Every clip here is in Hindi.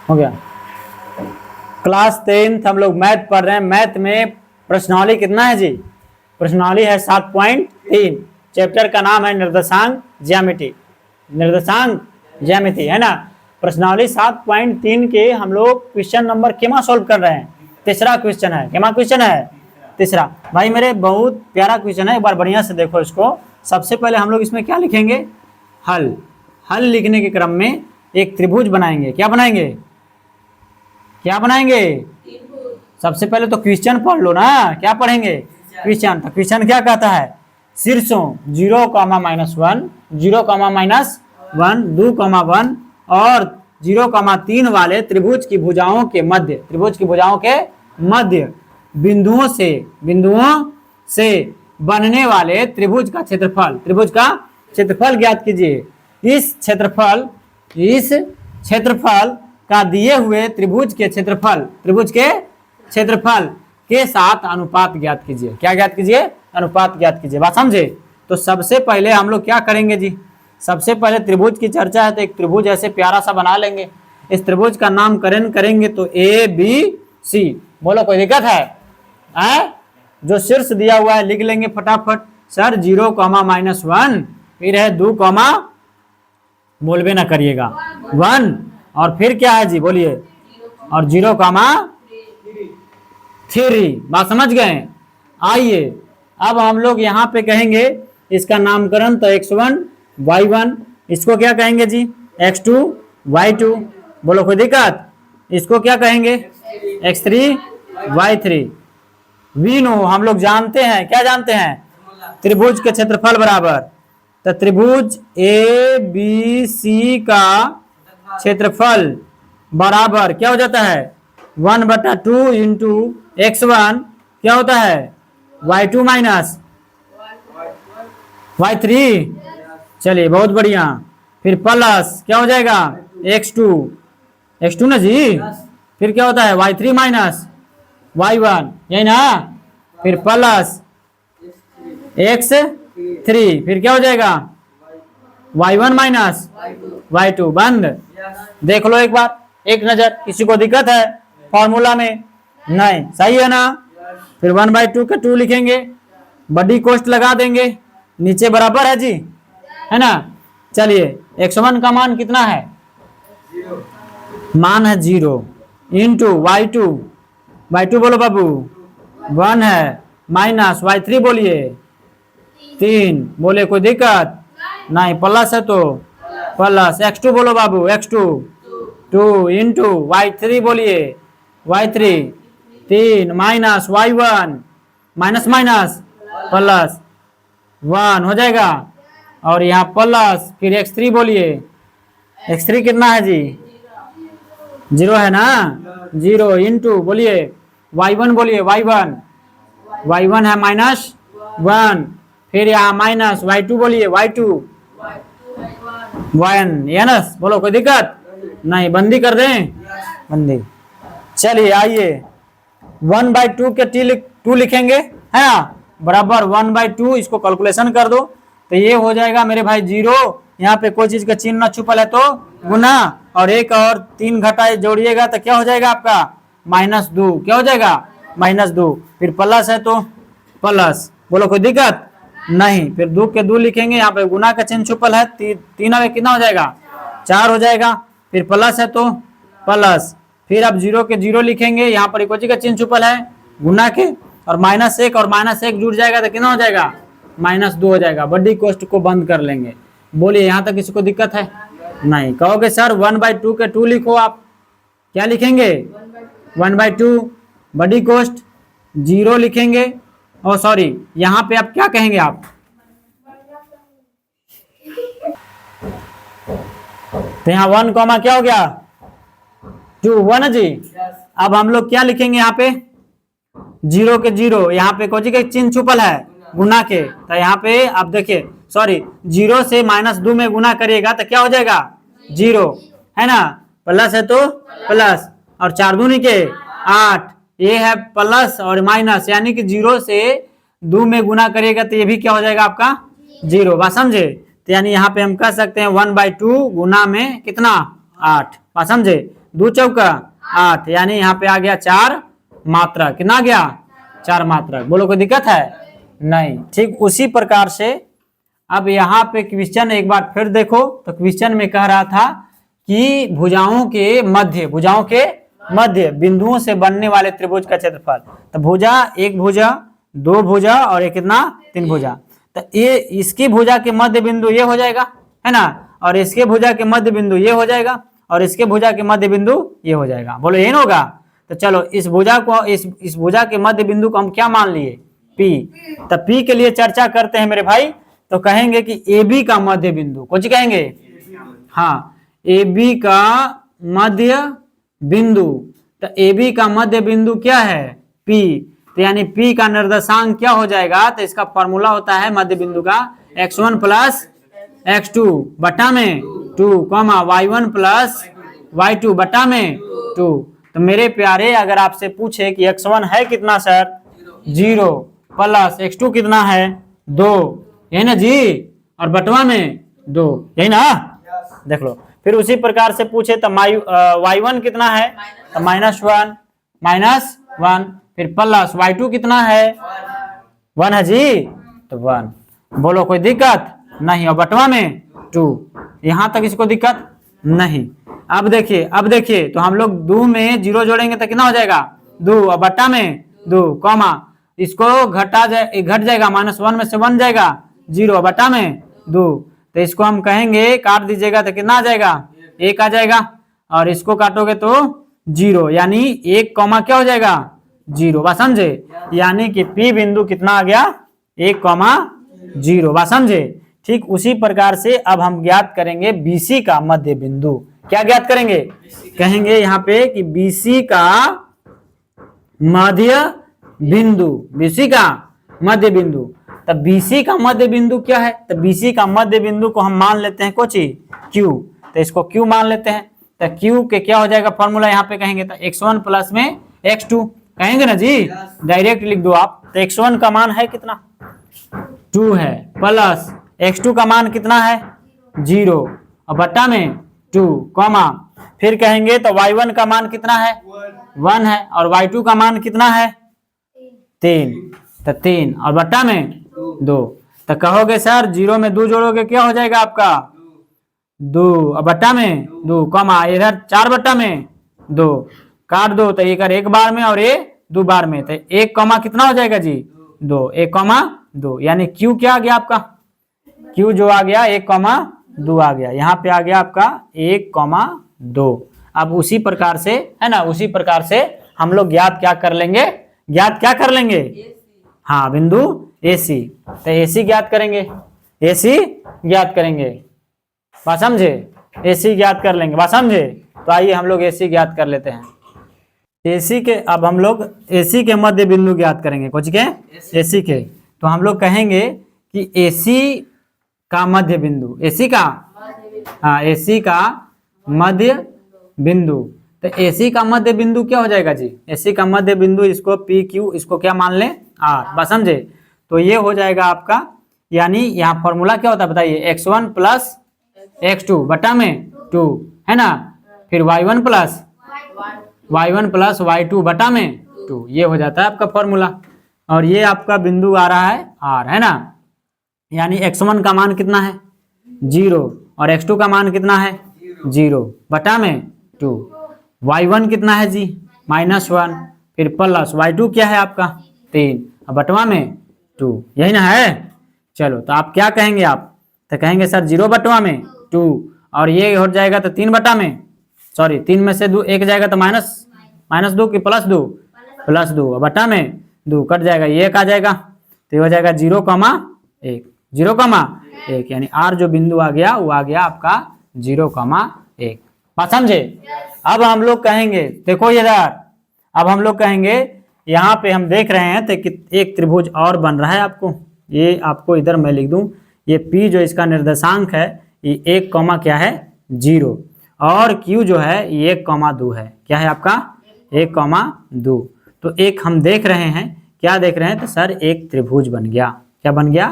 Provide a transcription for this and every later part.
हो गया। क्लास 10th हम लोग मैथ पढ़ रहे हैं। मैथ में प्रश्नावली कितना है जी? प्रश्नावली है 7.3। चैप्टर का नाम है निर्देशांक ज्यामिति। निर्देशांक ज्यामिति है ना। प्रश्नावली 7.3 के हम लोग क्वेश्चन नंबर केमा सॉल्व कर रहे हैं? तीसरा क्वेश्चन है। केमा क्वेश्चन है? तीसरा। भाई मेरे बहुत प्यारा क्वेश्चन है, एक बार बढ़िया से देखो इसको। सबसे पहले हम लोग इसमें क्या लिखेंगे? हल। हल लिखने के क्रम में एक त्रिभुज बनाएंगे। क्या बनाएंगे? क्या बनाएंगे? सबसे पहले तो क्वेश्चन पढ़ लो ना। क्या पढ़ेंगे? क्वेश्चन। तो क्वेश्चन क्या कहता है? शीर्षों 0, -1, 0, -1, 2, 1 और 0, 3 वाले त्रिभुज की भुजाओं के मध्य, त्रिभुज की भुजाओं के मध्य बिंदुओं से बनने वाले त्रिभुज का क्षेत्रफल, त्रिभुज का क्षेत्रफल ज्ञात कीजिए। इस क्षेत्रफल का दिए हुए त्रिभुज के क्षेत्रफल, त्रिभुज के क्षेत्रफल के साथ अनुपात ज्ञात कीजिए। क्या ज्ञात कीजिए? अनुपात ज्ञात कीजिए। बात समझे? तो सबसे पहले हम लोग क्या करेंगे जी? सबसे पहले त्रिभुज की चर्चा है तो एक त्रिभुज ऐसे प्यारा सा बना लेंगे। इस त्रिभुज का नामकरण करेंगे तो ABC। बोलो कोई दिक्कत है? जो शीर्ष दिया हुआ है लिख लेंगे फटाफट। सर 0, -1, फिर है 2, बोलबे ना करिएगा, 1 और फिर क्या है जी? बोलिए। और 0, 3। बात समझ गए? आइए अब हम लोग यहाँ पे कहेंगे इसका नामकरण तो x1 y1, इसको क्या कहेंगे जी? x2 y2। बोलो कोई दिक्कत? इसको क्या कहेंगे? x3 y3। वी नो, हम लोग जानते हैं। क्या जानते हैं? त्रिभुज के क्षेत्रफल बराबर, तो त्रिभुज ABC का क्षेत्रफल बराबर क्या हो जाता है? 1/2 इंटू x1 क्या होता है? y2 minus y3। चलिए बहुत बढ़िया। फिर प्लस क्या हो जाएगा? x2 ना जी। फिर क्या होता है? y3 माइनस y1, यही ना। फिर प्लस x3, फिर क्या हो जाएगा? y1 minus y2। बंद। देख लो एक बार, एक नजर। किसी को दिक्कत है फॉर्मूला में? नहीं, सही है ना। फिर 1/2 का 2 लिखेंगे, बड़ी कोष्ट लगा देंगे, नीचे बराबर है जी, है ना। चलिए x1 का मान कितना है? मान है 0 इंटू y2 बोलो बाबू 1 है, माइनस y3 बोलिए 3। बोले कोई दिक्कत नहीं? प्लस है तो प्लस x2 बोलो बाबू, x2 2 इंटू y3 बोलिए y3 3 minus y1 minus minus plus 1 हो जाएगा। और यहाँ प्लस फिर x3 बोलिए। x3 कितना है जी? 0 है ना। 0 इंटू बोलिए y1 बोलिए y1 है -1, फिर यहाँ माइनस y2 बोलिए y2 1। ये ना। बोलो कोई दिक्कत नहीं? बंदी कर दें? बंदी। चलिए आइए 1/2 के 2 लिखेंगे, है ना, बराबर 1/2। इसको कैलकुलेशन कर दो तो ये हो जाएगा मेरे भाई 0। यहाँ पे कोई चीज का चिन्ह न छुपल है तो गुना, और 1 और 3 घटा जोड़िएगा तो क्या हो जाएगा आपका? -2। क्या हो जाएगा? -2। फिर प्लस है तो प्लस। बोलो कोई दिक्कत नहीं? फिर 2 के 2 लिखेंगे, यहाँ पे गुना का चिन्ह छुपल है, 3 में कितना हो जाएगा? 4 हो जाएगा। फिर प्लस है तो प्लस। फिर अब 0 के 0 लिखेंगे, यहाँ पर कोई चीज का चिन्ह छुपल है गुना के, और -1 और -1 जुड़ जाएगा तो कितना हो जाएगा? -2 हो जाएगा। बड़ी कोष्ट को बंद कर लेंगे। बोलिए यहाँ तक किसी को दिक्कत है? नहीं। कहोगे सर 1/2 के 2 लिखो। आप क्या लिखेंगे? 1/2 बड़ी कोष्ट 0 लिखेंगे। ओ सॉरी, यहाँ पे आप क्या कहेंगे? आप तो यहाँ 1 कॉमा क्या हो गया? 2 हुआ ना जी। अब हम लोग क्या लिखेंगे? यहाँ पे 0 के 0, यहाँ पे कोई का चिन्ह छुपल है गुना के, तो यहाँ पे आप देखिए, सॉरी 0 से -2 में गुना करिएगा तो क्या हो जाएगा? 0, है ना। प्लस है तो प्लस, और 4 दूनी के 8। ये है प्लस और माइनस, यानी कि 0 से 2 में गुना करिएगा तो ये भी क्या हो जाएगा आपका? 0। बात समझे? तो यानी यहाँ पे हम कह सकते हैं 1/2 गुना में कितना? 8। बात समझे? 2 चौका 8, यानी यहाँ पे आ गया 4 मात्रक। कितना आ गया? 4 मात्रक। बोलो कोई दिक्कत है? नहीं। ठीक उसी प्रकार से अब यहाँ पे क्वेश्चन एक बार फिर देखो, तो क्वेश्चन में कह रहा था कि भुजाओं के मध्य बिंदुओं से बनने वाले त्रिभुज का क्षेत्रफल। तो भुजा, एक भुजा, 2 भुजा और एक कितना? 3 भुजा। तो ये इसकी भुजा के मध्य बिंदु ये हो जाएगा, है ना, और इसके भुजा के मध्य बिंदु ये हो जाएगा, और इसके भुजा के मध्य बिंदु ये हो जाएगा। बोलो यही ना होगा? तो चलो इस भुजा को, इस भुजा के मध्य बिंदु को हम क्या मान लिए? P। तो P के लिए चर्चा करते हैं मेरे भाई। तो कहेंगे कि AB का मध्य बिंदु, कुछ कहेंगे? हाँ, AB का मध्य बिंदु। तो AB का मध्य बिंदु क्या है? P। तो यानी P का निर्देशांक क्या हो जाएगा? तो इसका फॉर्मूला होता है मध्य बिंदु का x1 प्लस x2 बटा में 2, y1 प्लस y2 बटा में 2। तो मेरे प्यारे, अगर आपसे पूछे कि x1 है कितना सर? 0 प्लस x2 कितना है? 2, यही ना जी, और बटवा में 2, यही ना? देख लो। फिर उसी प्रकार से पूछे तो y1 कितना है? तो -1, फिर प्लस y2 कितना है? 1 है जी, तो 1। बोलो कोई दिक्कत नहीं, और बटवा में 2। यहां तक इसको दिक्कत नहीं। अब देखिए तो हम लोग 2 में 0 जोड़ेंगे तो कितना हो जाएगा? 2, और बट्टा में 2, कॉमा इसको घट जाएगा, -1 में से 1 जाएगा, 0 बटा में 2। तो इसको हम कहेंगे, काट दीजिएगा तो कितना आ जाएगा? 1 आ जाएगा, और इसको काटोगे तो 0, यानी 1 कॉमा क्या हो जाएगा? 0। बात समझे? यानी कि P बिंदु कितना आ गया? 1,0। बात समझे? ठीक उसी प्रकार से अब हम ज्ञात करेंगे BC का मध्य बिंदु। क्या ज्ञात करेंगे? कहेंगे यहाँ पे कि BC का मध्य बिंदु, BC का मध्य बिंदु। तो BC का मध्य बिंदु क्या है? तो BC का मध्य बिंदु को हम मान लेते हैं कोची Q। तो इसको Q मान लेते हैं। तो Q के क्या हो जाएगा फॉर्मूला? यहाँ पे कहेंगे तो x1 प्लस में x2 कहेंगे ना जी, डायरेक्ट लिख दो आप। तो x1 का मान है कितना? 2 है, प्लस x2 का मान कितना है? 0, और बट्टा में 2, कॉमा फिर कहेंगे तो y1 का मान कितना है? 1 है, और y2 का मान कितना है? 3। तो 3 और बट्टा में 2। तो कहोगे सर 0 में 2 जोड़ोगे क्या हो जाएगा आपका? 2, और बट्टा में 2, कॉमा इधर 4 बट्टा में 2, काट दो तो एक बार में और ये 2 बार में। तो 1 कॉमा कितना हो जाएगा जी? 2, 1,2, यानी Q क्या आ गया आपका? Q जो आ गया 1,2 आ गया। यहाँ पे आ गया आपका 1,2। अब उसी प्रकार से, है ना, उसी प्रकार से हम लोग ज्ञात क्या कर लेंगे? हाँ, बिंदु AC। तो AC ज्ञात करेंगे, बात समझे? AC ज्ञात कर लेंगे, बात समझे? तो आइए हम लोग AC ज्ञात कर लेते हैं। अब हम लोग AC के मध्य बिंदु ज्ञात करेंगे। कुछ के AC के, तो हम लोग कहेंगे कि AC का मध्य बिंदु, AC का मध्य बिंदु। तो AC का मध्य बिंदु क्या हो जाएगा जी? AC का मध्य बिंदु, इसको PQ, इसको क्या मान लें? R। बस समझे? तो ये हो जाएगा आपका, यानी यहाँ फॉर्मूला क्या होता है बताइए? x1 प्लस x2 बटा में 2, है ना, फिर y1 प्लस y2 बटा में 2, ये हो जाता है आपका फॉर्मूला। और ये आपका बिंदु आ रहा है R, है ना, यानी x1 का मान कितना है? 0, और x2 का मान कितना है? 0 बटा में 2। y1 कितना है जी? -1, फिर प्लस y2 क्या है आपका? 3, और बटवा में 2, यही ना है? चलो, तो आप क्या कहेंगे? आप तो कहेंगे सर 0 बटवा में 2, और ये हो जाएगा तो 3 बटा में, सॉरी 3 में से 2 1 जाएगा तो -2 की +2 बटा में 2 कट जाएगा, ये 1 आ जाएगा, तो ये हो जाएगा 0,1, यानी R जो बिंदु आ गया वो आ गया आपका 0,1। बात समझे? अब हम लोग कहेंगे, देखो इधर, अब हम लोग कहेंगे यहाँ पे हम देख रहे हैं तो एक त्रिभुज और बन रहा है आपको। ये आपको इधर मैं लिख दूं, ये P जो इसका निर्देशांक है ये 1,0, और Q जो है ये 1,2 है। क्या है आपका? 1,2। तो एक हम देख रहे हैं, क्या देख रहे हैं? तो सर एक त्रिभुज बन गया। क्या बन गया?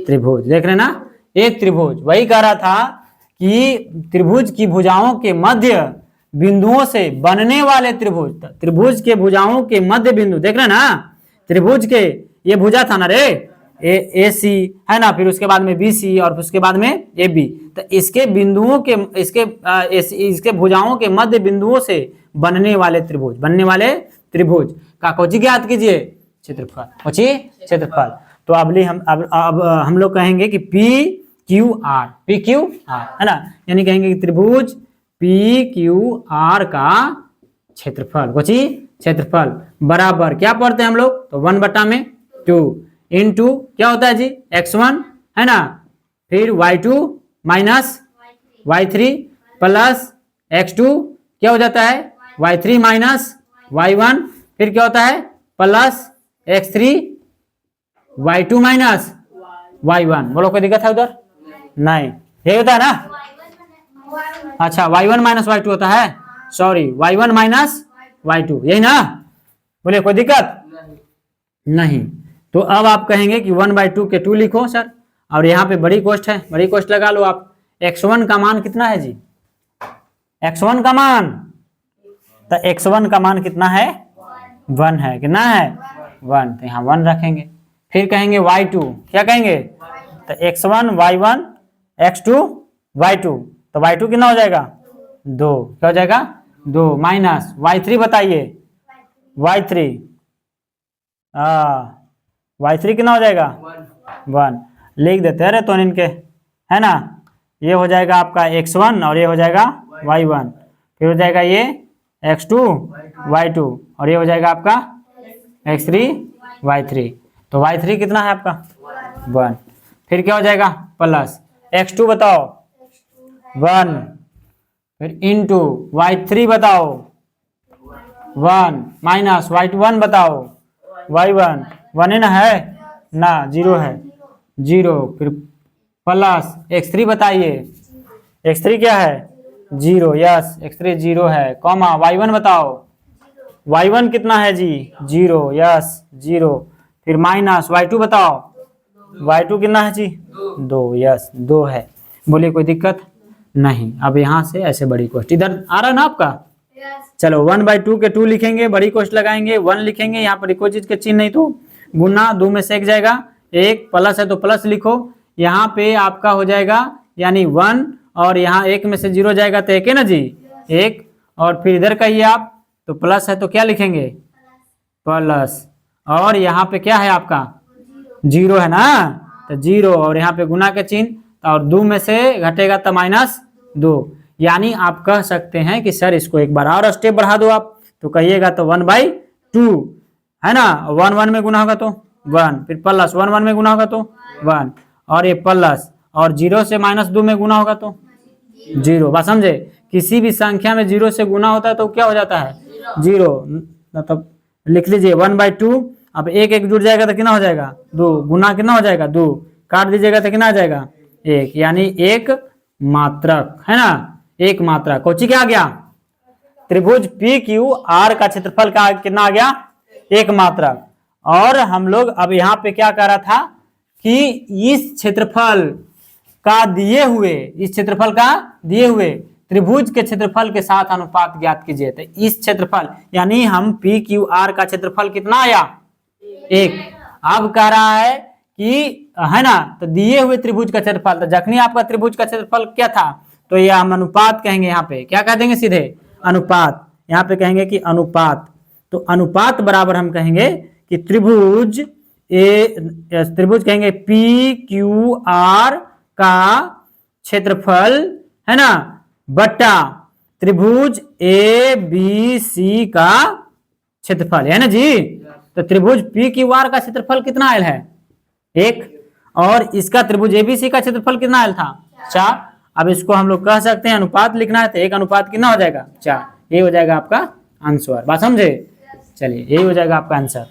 त्रिभुज। देख रहे हैं ना, एक त्रिभुज। वही कह रहा था कि त्रिभुज की भुजाओं के मध्य बिंदुओं से बनने वाले त्रिभुज, त्रिभुज के भुजाओं के मध्य बिंदु, देख रहे ना, त्रिभुज के ये भुजा था ना रे, ए सी है ना, फिर उसके बाद में बी सी और उसके बाद में ए बी, तो इसके बिंदुओं के इसके भुजाओं के मध्य बिंदुओं से बनने वाले त्रिभुज, बनने वाले त्रिभुज का कोची ज्ञात कीजिए, क्षेत्रफल, कोची क्षेत्रफल। तो अब हम लोग कहेंगे कि पी क्यू आर है ना, यानी कहेंगे कि त्रिभुज पी क्यू आर का क्षेत्रफल, कोची क्षेत्रफल बराबर क्या पढ़ते हैं हम लोग, तो 1/2 इंटू क्या होता है जी x1 है ना, फिर y2 minus y3 plus x2 क्या हो जाता है y3 माइनस y1, फिर क्या होता है plus x3 y2 minus y1। बोलो कोई दिक्कत है उधर, नहीं, यही होता है ना, अच्छा y1 माइनस y2 होता है, सॉरी y1 माइनस y2, यही ना, बोले कोई दिक्कत नहीं। तो अब आप कहेंगे कि 1/2 के 2 लिखो सर, और यहाँ पे बड़ी कोष्ठ है, बड़ी कोष्ठ लगा लो आप। x1 का मान कितना है जी, x1 का मान, तो x1 का मान कितना है 1 है, कितना है 1, तो यहाँ 1 रखेंगे। फिर कहेंगे y2, क्या कहेंगे, तो x1 y1 x2 y2, तो y2 कितना हो जाएगा 2, क्या हो जाएगा 2 माइनस y3 बताइए, y3 y3 कितना हो जाएगा 1, लिख देते हैं रे तो इनके, है ना, ये हो जाएगा आपका x1 और ये हो जाएगा y1, फिर हो जाएगा ये x2 y2 और ये हो जाएगा आपका x3 y3, तो y3 कितना है आपका 1, फिर क्या हो जाएगा प्लस x2 बताओ 1, फिर इंटू y3 बताओ 1 माइनस y1 बताओ y1 1 ना है ना, 0 है 0, फिर प्लस x3 बताइए, x3 क्या है 0, यस x3 0 है, कॉमा y1 बताओ, y1 कितना है जी 0, यस 0, फिर माइनस y2 बताओ, y2 कितना है जी 2, यस 2 है। बोलिए कोई दिक्कत नहीं। अब यहाँ से ऐसे बड़ी कोष्ठ इधर आ रहा है ना आपका, चलो 1/2 के 2 लिखेंगे, बड़ी कोष्ठ लगाएंगे, 1 लिखेंगे, यहाँ पर कोई चीज के चिन्ह नहीं, तो गुना 2 में से 1 जाएगा, 1 प्लस है तो प्लस लिखो, यहाँ पे आपका हो जाएगा यानी 1 और यहाँ 1 में से 0 जाएगा तो 1 है ना जी 1, और फिर इधर कहिए आप, तो प्लस है तो क्या लिखेंगे प्लस, और यहाँ पे क्या है आपका 0 है ना, तो 0 और यहाँ पे गुना के चिन्ह, और 2 में से घटेगा तो -2, यानी आप कह सकते हैं कि सर इसको एक बार और स्टेप बढ़ा दो आप, तो कहिएगा तो 1/2 है ना, 1 1 में गुना होगा तो 1, फिर प्लस 1 1 में गुना होगा तो 1, और ये प्लस, और 0 से -2 में गुना होगा तो 0। बात समझे, किसी भी संख्या में 0 से गुना होता है तो क्या हो जाता है 0, मतलब लिख लीजिए 1/2, अब 1 1 जुड़ जाएगा तो कितना हो जाएगा 2, गुना कितना हो जाएगा 2, काट दीजिएगा तो कितना आ जाएगा 1, यानी एक मात्रक, है ना, एक मात्रक। कोची क्या आ गया, त्रिभुज पी क्यू आर का क्षेत्रफल का कितना आ गया, एक मात्रक। और हम लोग अब यहाँ पे क्या कर रहा था कि इस क्षेत्रफल का दिए हुए त्रिभुज के क्षेत्रफल के साथ अनुपात ज्ञात कीजिए। तो इस क्षेत्रफल यानी हम पी क्यू आर का क्षेत्रफल कितना आया 1। अब कह रहा है कि है ना, तो दिए हुए त्रिभुज का क्षेत्रफल, तो जखनी आपका त्रिभुज का क्षेत्रफल क्या था, तो ये हम अनुपात कहेंगे, यहाँ पे क्या कह देंगे सीधे अनुपात, यहाँ पे कहेंगे कि अनुपात, तो अनुपात बराबर हम कहेंगे कि त्रिभुज कहेंगे पी क्यू आर का क्षेत्रफल है ना बटा त्रिभुज ए बी सी का क्षेत्रफल, है ना जी। तो त्रिभुज पी क्यू आर का क्षेत्रफल कितना आयल है 1, और इसका त्रिभुज एबीसी का क्षेत्रफल कितना आयल था 4। अब इसको हम लोग कह सकते हैं अनुपात लिखना है तो 1 अनुपात कितना हो जाएगा 4, ये हो जाएगा आपका आंसर। बात समझे, चलिए यही हो जाएगा आपका आंसर।